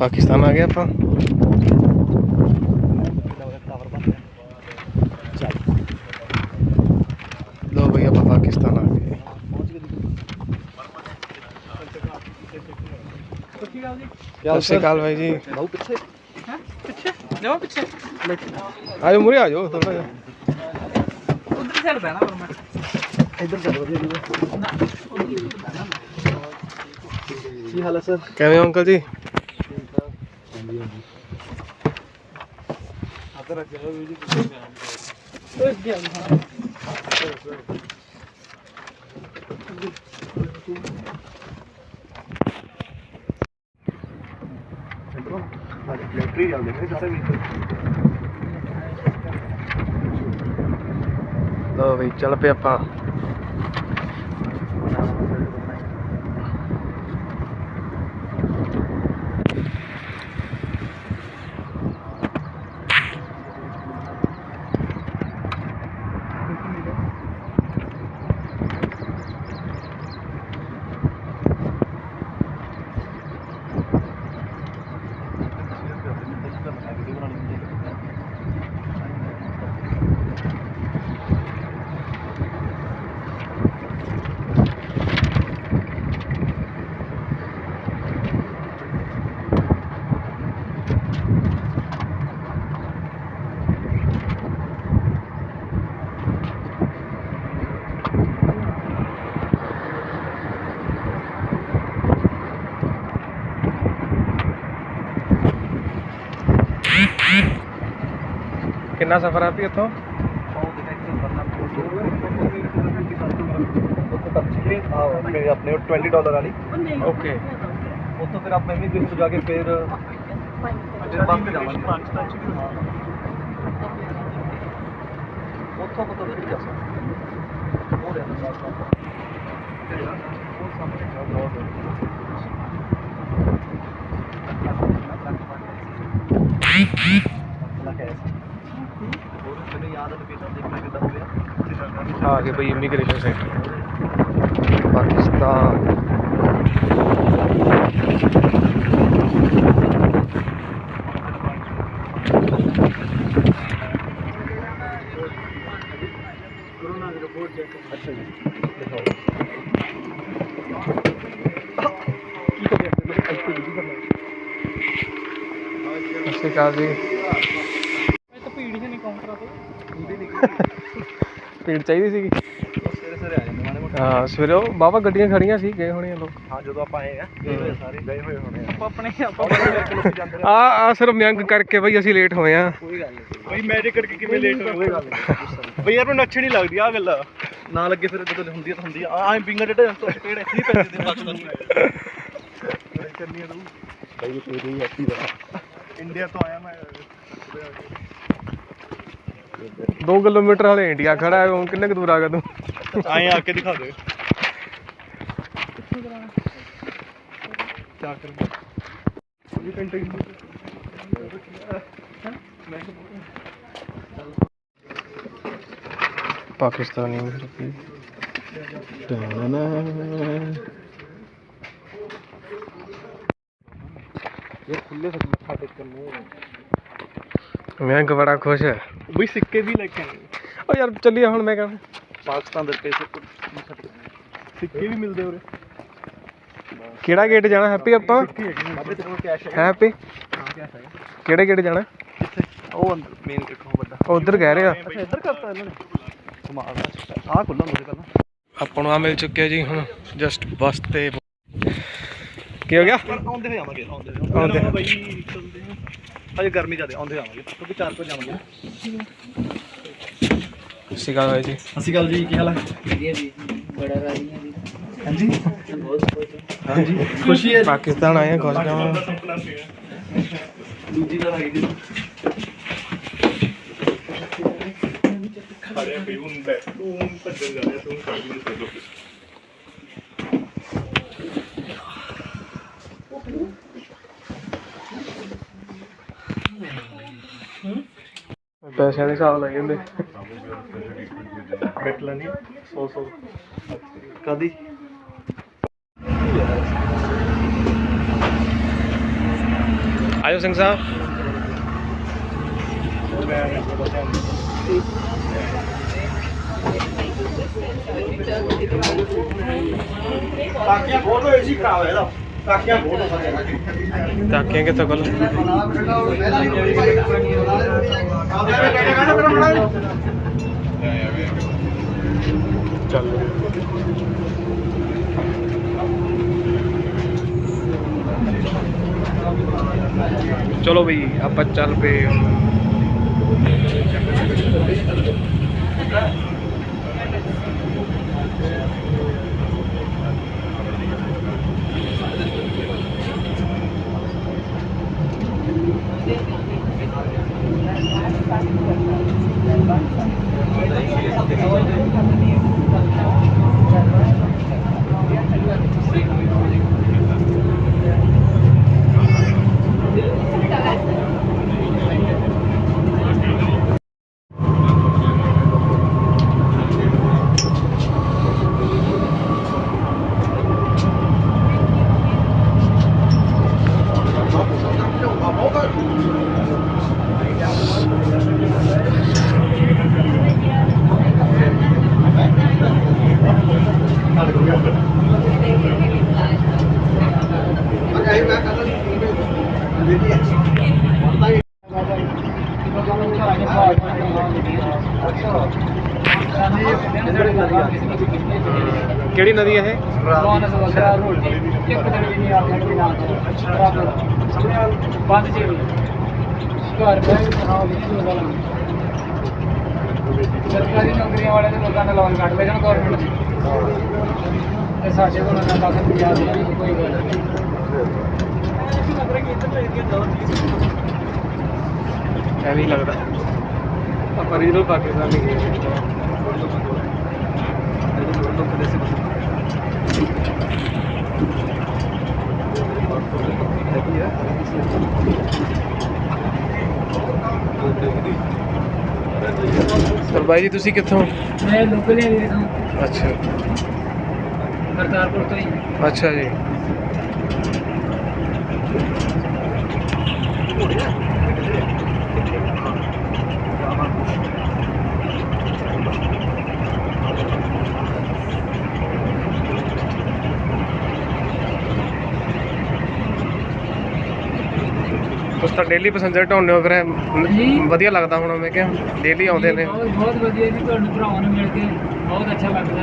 पाकिस्तान आ गया आप। लो भाई आप पाकिस्तान आ गए। सत श्री अकाल भाई जी। ਬਹੁਤ ਪਿੱਛੇ ਪਿੱਛੇ ਜਾਓ ਪਿੱਛੇ आज मुरे आ जाओ थोड़ा जा। ਉਧਰ ਸਾਈਡ ਬਹਿਣਾ ਪਰ ਮੈਂ ਇੱਧਰ ਚੱਲ ਵਧੀਆ ਜੀ ਕੀ ਹਾਲ ਹੈ ਸਰ कैवे हो अंकल जी? ਓਏ ਅੱਗੇ ਆ ਹਾਂ ਲੈਟਰੀ ਜਾਂਦੇ ਨੇ ਸਾਰੇ ਵੀ लो भाई चल पे आप। ਕਿੰਨਾ ਸਫ਼ਰ ਹੈ ਵੀ ਇੱਥੋਂ? अपने $20 वाली ਓਕੇ उतो फिर आप इमिग्रेशन पे जाके फिर बस पे जावांगे उतो को तो फिर जा सकते हो रहना याद है लोकेशन देखने के दम ਆ ਗਏ ਬਈ ਇਮੀਗ੍ਰੇਸ਼ਨ ਸੈਂਟਰ ਪਾਕਿਸਤਾਨ। अच्छा जी ਸਤਿ ਸ਼੍ਰੀ ਅਕਾਲ ਜੀ। ਭੀੜ ਚਾਹੀਦੀ ਸੀਗੀ। ਸਵੇਰੇ ਆ ਜਾਂਦੇ ਮਾੜੇ ਮੋਟੇ ਹਾਂ ਸਵੇਰੇ ਉਹ ਬਾਬਾ ਗੱਡੀਆਂ ਖੜੀਆਂ ਸੀ, ਗਏ ਹੋਣੇ ਆ ਲੋਕ। ਹਾਂ ਜਦੋਂ ਆਪਾਂ ਆਏ ਆ ਸਾਰੇ ਗਏ ਹੋਏ ਹੋਣੇ ਆ ਆਪਣੇ ਲੋਕ ਜਾਂਦੇ ਆ ਸਿਰਫ ਮਿਆਂਗ ਕਰਕੇ ਬਈ ਅਸੀਂ ਲੇਟ ਹੋਏ ਆ। ਕੋਈ ਗੱਲ ਨਹੀਂ ਬਈ ਮੈਜਿਕ ਕਰਕੇ ਕਿਵੇਂ ਲੇਟ ਹੋਏ? ਕੋਈ ਗੱਲ ਨਹੀਂ ਬਈ ਯਾਰ ਮੈਨੂੰ ਅੱਛੀ ਨਹੀਂ ਲੱਗਦੀ ਆ ਗੱਲਾਂ। ਨਾ ਲੱਗੇ ਫਿਰ ਜਦੋਂ ਹੁੰਦੀ ਤਾਂ ਹੁੰਦੀ ਆ ਐਂ ਪਿੰਗਾ ਡੇਟਾ ਤੋਂ ਪੇੜ ਇੱਥੇ ਹੀ ਪੈਂਦੇ ਨੇ ਪਾਕਿਸਤਾਨ ਨੂੰ ਕਰਨੀ ਆ ਤੂੰ ਬਈ ਤੇਰੀ ਹੈਪੀ ਦਾ ਇੰਡੀਆ ਤੋਂ ਆਇਆ ਮੈਂ 2 ਕਿਲੋਮੀਟਰ ਹਾਲੇ ਇੰਡੀਆ ਖੜਾ ਹੈ, ਹੁਣ ਕਿੰਨੇ ਕੁ ਦੂਰ ਆ ਗਿਆ ਤੂੰ? ਆਏ ਆ ਕੇ ਦਿਖਾ ਦੇ क्या करूँ पाकिस्तानी ये खुले से मत्था टेक करने ਮਿਆਂਗ ਬੜਾ ਖੁਸ਼ ਹੈ। ਬਈ ਸਿੱਕੇ ਵੀ ਲੈ ਕੇ ਆਏ ਉਹ ਯਾਰ ਚੱਲੀਏ ਹੁਣ। ਮੈਂ ਕਹਿੰਦਾ पाकिस्तान दे पैसे मत्था टेक ਸਿੱਕੇ ਵੀ ਮਿਲਦੇ ਉਰੇ। ਕਿਹੜਾ ਗੇਟ ਜਾਣਾ ਹੈਪੀ ਆਪਾਂ? बाबे तेरे को कैश है ਹੈਪੀ हां कैश है ਕਿਹੜੇ ਗੇਟ ਜਾਣਾ? किथे ओ अंदर मेन गेट को बड़ा ਉਧਰ ਕਹਿ ਰਹੇ ਆ। अच्छा इधर करता है इन्होंने कमाल है हां खुला मुझे करना ਆਪਾਂ ਨੂੰ ਆ ਮਿਲ ਚੁੱਕਿਆ ਜੀ ਹੁਣ ਜਸਟ ਬੱਸ ਤੇ। ਕੀ ਹੋ ਗਿਆ? ਆਉਂਦੇ ਹੋਏ ਆਵਾਂਗੇ ਆਉਂਦੇ ਬਈ ਚੱਲਦੇ ਆ। ਅਜੇ ਗਰਮੀ ਜ਼ਿਆਦਾ ਆਉਂਦੇ ਆਵਾਂਗੇ ਕਿਉਂਕਿ 4 ਵਜੇ ਜਾਵਾਂਗੇ ਸਤਿ ਸ਼੍ਰੀ ਅਕਾਲ ਜੀ। ਸਤਿ ਸ਼੍ਰੀ ਅਕਾਲ ਜੀ ਕੀ ਹਾਲ ਹੈ ਵਧੀਆ ਜੀ, ਬੜਾ ਰਾਜੀ ਹੈ ਜੀ, ਹਾਂਜੀ ਬਹੁਤ ਖੁਸ਼ ਹਾਂ। ਹਾਂਜੀ ਖੁਸ਼ੀ ਹੈ ਪਾਕਿਸਤਾਨ ਆਏ ਆ, ਖੁਸ਼ ਜਾਵਾਂ। ਦੂਜੀ ਦਾ ਹੈਗੀ ਜੀ ਖੜਿਆ ਪਈ ਹੁੰਦਾ ਤੂੰ ਭੱਜਣ ਜਾ ਰਿਹਾ ਤੂੰ ਸਾਡੀ ਨੂੰ ਸੋਚੋ ਪੈਸਿਆਂ ਦੇ ਹਿਸਾਬ ਲੱਗ ਜਾਂਦੇ। ਬੈਠ ਲੈਣੀ 100 ਕਦੀ ਆਇਓ ਸਿੰਘ ਸਾਹਿਬ। ਤਾਕੀਆਂ ਬਹੁਤ ਹੋਏ ਸੀ ਭਰਾ ਇਹਦਾ ਤਾਕੀਆਂ ਬਹੁਤ ਹੋ ਸਕਦੇ ਤਾਕੀਆਂ ਕਿੱਥੋਂ ਕੋਲ? ਚੱਲ ਚਲੋ ਬਈ ਆਪਾਂ ਚੱਲ ਪਏ ਹੁਣ। ਕਿਹੜੀ ਨਦੀ ਹੈ ਇਹ? ਸਰਕਾਰੀ ਨੌਕਰੀਆਂ ਵਾਲੇ ਦੇ ਲੋਕਾਂ ਦਾ ਲੋਨ ਕੱਟ ਲੈਣ ਗਵਰਨਮੈਂਟ ਤੇ ਸਾਡੇ ਕੋਲ ਨਾ ਲੱਖ ਰੁਪਿਆ ਦੀ ਕੋਈ ਗੱਲ ਨਹੀਂ। ਐ ਨਹੀਂ ਲੱਗਦਾ ਆਪਾਂ ਰੀਜਨਲ ਪਾਕਿਸਤਾਨ ਨਹੀਂ ਗਏ ਸਰ ਬਾਈ ਜੀ ਤੁਸੀਂ ਕਿੱਥੋਂ? ਮੈਂ ਲੋਕਲ ਹੀ ਦੇਖਾਂ ਅੱਛਾ ਕਰਤਾਰਪੁਰ ਤੋਂ ਹੀ। ਅੱਛਾ ਜੀ। ਤੁਸੀਂ ਤਾਂ ਡੇਲੀ ਪੈਸੇਂਜਰ ਢਾਉਂਦੇ ਹੋ ਫਿਰ ਵਧੀਆ ਲੱਗਦਾ ਹੋਣਾ। ਮੈਂ ਕਿਹਾ ਡੇਲੀ ਆਉਂਦੇ ਨੇ। ਬਹੁਤ ਵਧੀਆ ਜੀ, ਤੁਹਾਨੂੰ ਭਰਾਵਾਂ ਨੂੰ ਮਿਲ ਕੇ ਬਹੁਤ ਅੱਛਾ ਲੱਗਦਾ।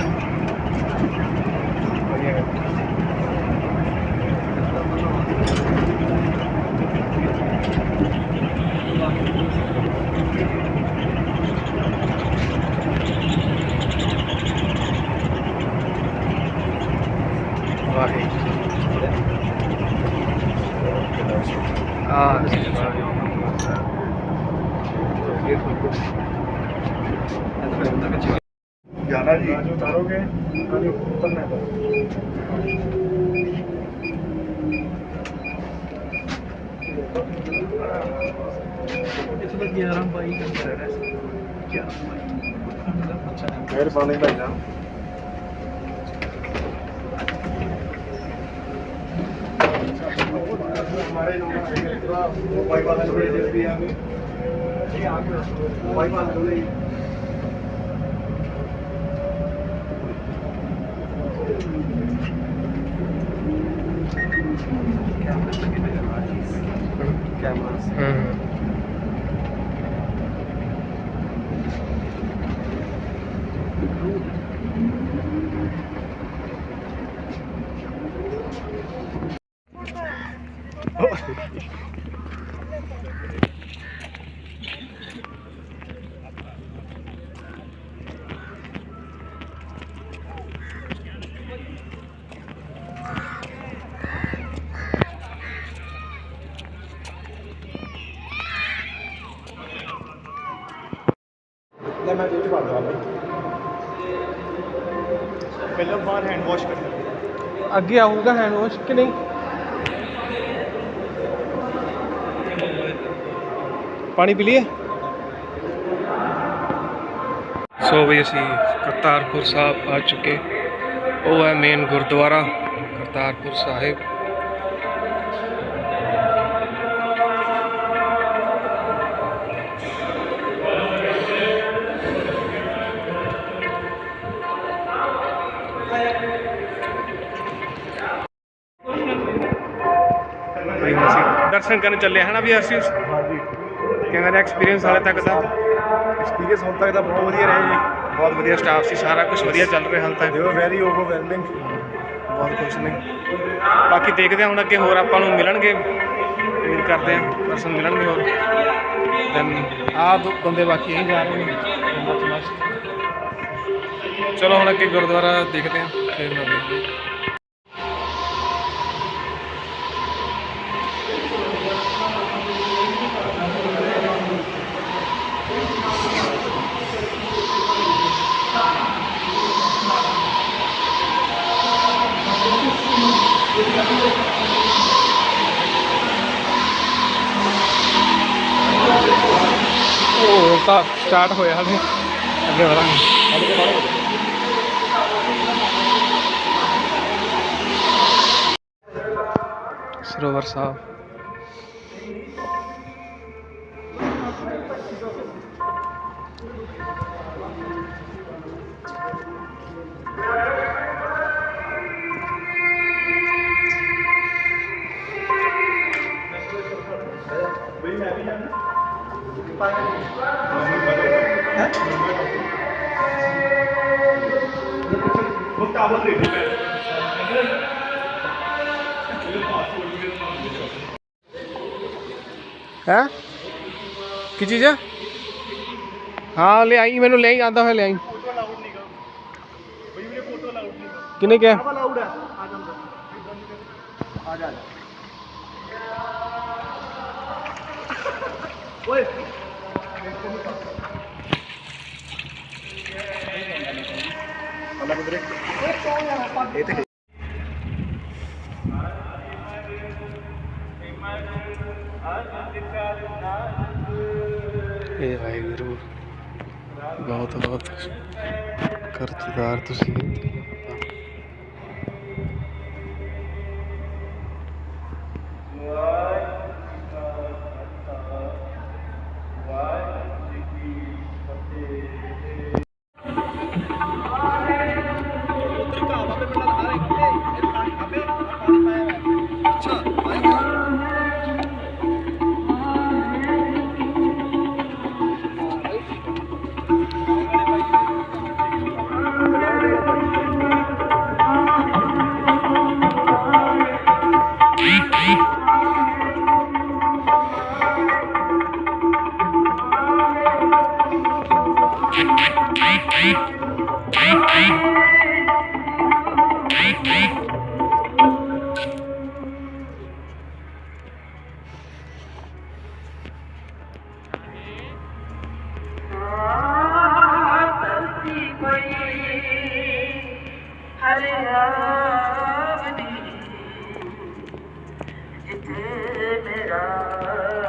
जाना जी उतारोगे उतरना है। मेहरबानी भाई ना। हमारे मैं जेब पा दूँगा पहले बाहर हैंड वॉश कर ਅੱਗੇ ਆਊਗਾ ਹੈਂਡ ਵਾਸ਼ ਕਿ ਨਹੀਂ? ਪਾਣੀ ਪੀ ਲਈਏ। ਸੋ ਵੀ ਅਸੀਂ ਕਰਤਾਰਪੁਰ ਸਾਹਿਬ ਆ ਚੁੱਕੇ। ਉਹ ਹੈ ਮੇਨ ਗੁਰਦੁਆਰਾ ਕਰਤਾਰਪੁਰ ਸਾਹਿਬ। दर्शन करने चले है ना भी हर चीज़। हाँ जी किवें दा एक्सपीरियंस हाले तक दा? एक्सपीरियंस ਹੁਣ ਤੱਕ ਦਾ ਬਹੁਤ ਵਧੀਆ ਰਿਹਾ ਜੀ। बहुत वधिया स्टाफ सी, सारा कुछ वधिया चल रहा हाल तक। ਦੇ ਵੈਰੀ ਓਵਰਵੈਲਮਿੰਗ बहुत कुछ नहीं। बाकी देखते हैं ਹੁਣ ਅੱਗੇ ਹੋਰ ਆਪਾਂ ਨੂੰ ਮਿਲਣਗੇ। ਉਮੀਦ ਕਰਦੇ ਹਾਂ ਪਰਸਨ ਮਿਲਣਗੇ ਹੋਰ। ਦੈਨ ਆਪ ਬੰਦੇ ਬਾਕੀ ਇਹੀ ਜਾ ਰਹੇ ਨੇ। ਚਲੋ ਹੁਣ ਅੱਗੇ ਗੁਰਦੁਆਰਾ ਦੇਖਦੇ ਹਾਂ ਫਿਰ ਮਿਲਦੇ ਹਾਂ। ਉਹ ਤਾਂ ਸਟਾਰਟ ਹੋਇਆ ਹਲੇ ਅੱਗੇ ਵਧਾਂਗੇ। ਸਰੋਵਰ ਸਾਹਿਬ है की चीज़ है? ਹਾਂ ਲਿਆਈ ਮੈਨੂੰ ਲਿਆਈ ਆਂਦਾ ਹੋਇਆ ਲਿਆਈ ਫੋਟੋ ਅਲਾਉਡ ਨਹੀਂਗਾ ਬਈ ਵੀਰੇ ਫੋਟੋ ਅਲਾਉਡ ਨਹੀਂਗਾ ਕਿਹਨੇ ਕਿਹਾ ਆਹ ਲਾਊਡ ਹੈ ਆ ਜਾ ਅੰਦਰ ਆ ਜਾ ਓਏ ਇਹ ਤੇ ਇਹ ਵਾਹਿਗੁਰੂ ਬਹੁਤ ਬਹੁਤ ਕਰਤਦਾਰ ਤੁਸੀਂ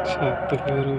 ਸਤਿਗੁਰੂ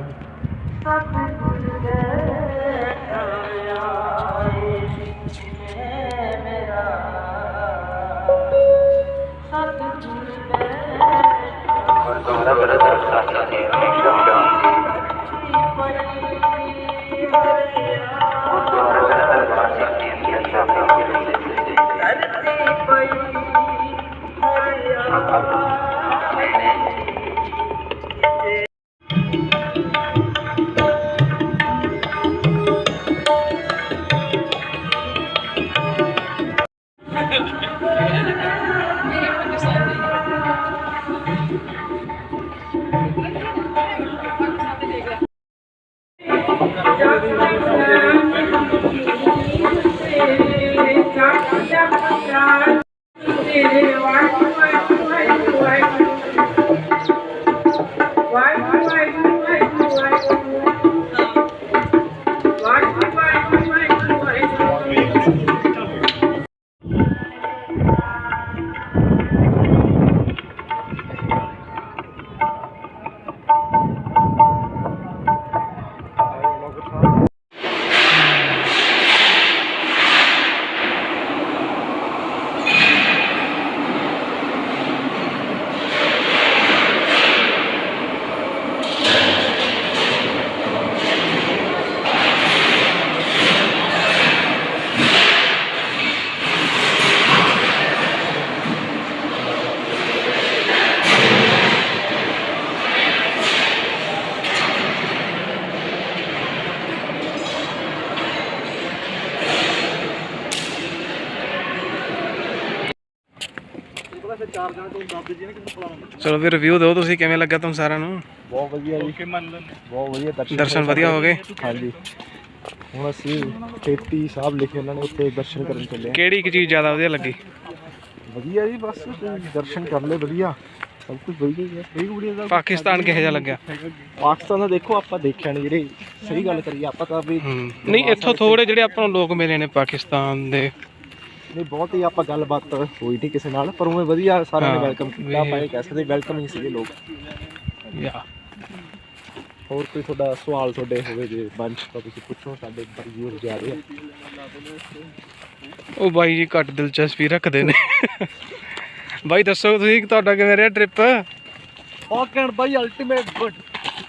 ਚਲੋ ਫਿਰ ਰਿਵਿਊ ਦਿਓ ਤੁਸੀਂ ਕਿਵੇਂ ਲੱਗਾ ਤੁਹਾਨੂੰ ਸਾਰਿਆਂ ਨੂੰ ਬਹੁਤ ਵਧੀਆ ਜੀ ਓਕੇ ਮੰਨ ਲੈਂਦੇ ਬਹੁਤ ਵਧੀਆ ਦਰਸ਼ਨ ਵਧੀਆ ਹੋ ਗਏ ਹਾਂਜੀ ਹੁਣ ਅਸੀਂ 33 ਸਾਹਿਬ ਲਿਖੇ ਉਹਨਾਂ ਨੇ ਉੱਥੇ ਦਰਸ਼ਨ ਕਰਨ ਚੱਲੇ ਕਿਹੜੀ ਇੱਕ ਚੀਜ਼ ਜ਼ਿਆਦਾ ਵਧੀਆ ਲੱਗੀ ਵਧੀਆ ਜੀ ਬਸ ਤੁਸੀਂ ਦਰਸ਼ਨ ਕਰ ਲਏ ਵਧੀਆ ਸਭ ਕੁਝ ਵਧੀਆ ਹੀ ਹੈ ਸਹੀ ਵਧੀਆ ਦਾ ਪਾਕਿਸਤਾਨ ਕਿਹੋ ਜਿਹਾ ਲੱਗਿਆ ਪਾਕਿਸਤਾਨ ਦਾ ਦੇਖੋ ਆਪਾਂ ਦੇਖਿਆ ਨਹੀਂ ਜਿਹੜੇ ਸਹੀ ਗੱਲ ਕਰੀਏ ਆਪਾਂ ਤਾਂ ਵੀ ਨਹੀਂ ਇੱਥੋਂ ਥੋੜੇ ਜਿਹੜੇ ਆਪਾਂ ਨੂੰ ਲੋਕ ਮਿਲੇ ਨੇ ਪਾਕਿਸਤਾਨ ਦੇ ਨਹੀਂ ਬਹੁਤ ਹੀ ਆਪਾਂ ਗੱਲਬਾਤ ਹੋਈ ਨਹੀਂ ਕਿਸੇ ਨਾਲ ਪਰ ਉਵੇਂ ਵਧੀਆ ਸਾਰਿਆਂ ਨੇ ਵੈਲਕਮ ਕੀਤਾ ਆਪਾਂ ਇਹ ਕਹਿ ਸਕਦੇ ਵੈਲਕਮਿੰਗ ਸੀਗੇ ਲੋਕ ਯਾ ਹੋਰ ਕੋਈ ਤੁਹਾਡਾ ਸਵਾਲ ਤੁਹਾਡੇ ਹੋਵੇ ਜੇ ਬੰਚ ਤਾਂ ਤੁਸੀਂ ਪੁੱਛੋ ਸਾਡੇ ਵੀਰ ਜਾ ਰਹੇ ਆ ਉਹ ਬਾਈ ਜੀ ਘੱਟ ਦਿਲਚਸਪੀ ਰੱਖਦੇ ਨੇ ਬਾਈ ਦੱਸੋ ਤੁਸੀਂ ਤੁਹਾਡਾ ਕਿਵੇਂ ਰਿਹਾ ਟ੍ਰਿਪ ਓਕੇ ਬਾਈ ਅਲਟੀਮੇਟ ਗੁੱਡ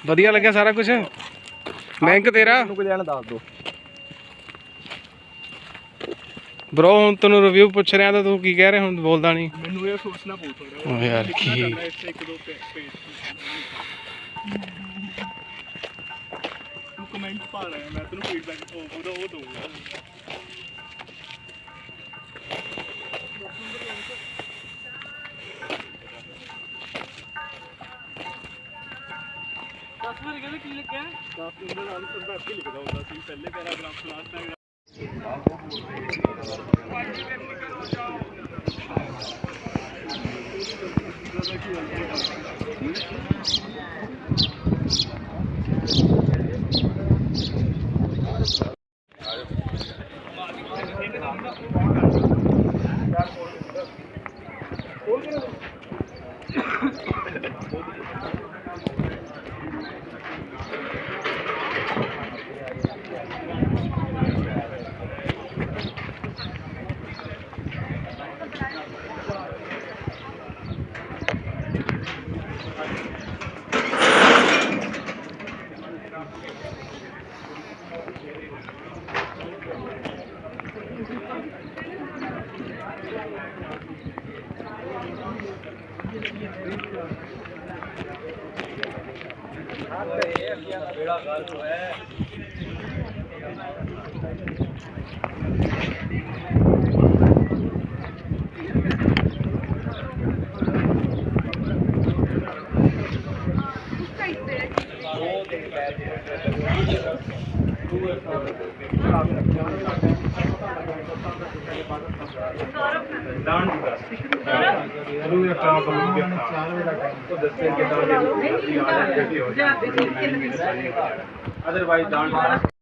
ਵਧੀਆ ਲੱਗਿਆ ਸਾਰਾ ਕੁਝ ਬੈਂਕ ਤੇਰਾ ਨੂੰ ਕੋਈ ਲੈਣਾ ਦੱਸ ਦਿਓ ਬ్రో ਹੁਣ ਤੈਨੂੰ ਰਿਵਿਊ ਪੁੱਛ ਰਿਹਾ ਤਾਂ ਤੂੰ ਕੀ ਕਹਿ ਰਿਹਾ ਹੁਣ ਬੋਲਦਾ ਨਹੀਂ ਮੈਨੂੰ ਇਹ ਸੋਚਣਾ ਪਊ ਥੋੜਾ ਓ ਯਾਰ ਕੀ ਇੱਥੇ ਇੱਕ ਦੋ ਪੇਜ ਤੂੰ ਕਮੈਂਟ ਪਾ ਰਿਹਾ ਮੈਂ ਤੈਨੂੰ ਫੀਡਬੈਕ ਉਹ ਦਊਂਗਾ ਵਾਰੀ ਕਹਿੰਦੇ ਕਾਫੀ ਉਹਦੇ ਨਾਲ ਸੰਭਾਤੀ ਲਿਖਦਾ ਹੁੰਦਾ ਸੀ ਪਹਿਲੇ ਪੈਰਾਗ੍ਰਾਫ ਲਾਸਟ ਪੈਰਾਗ੍ਰਾਫ अदरवाइज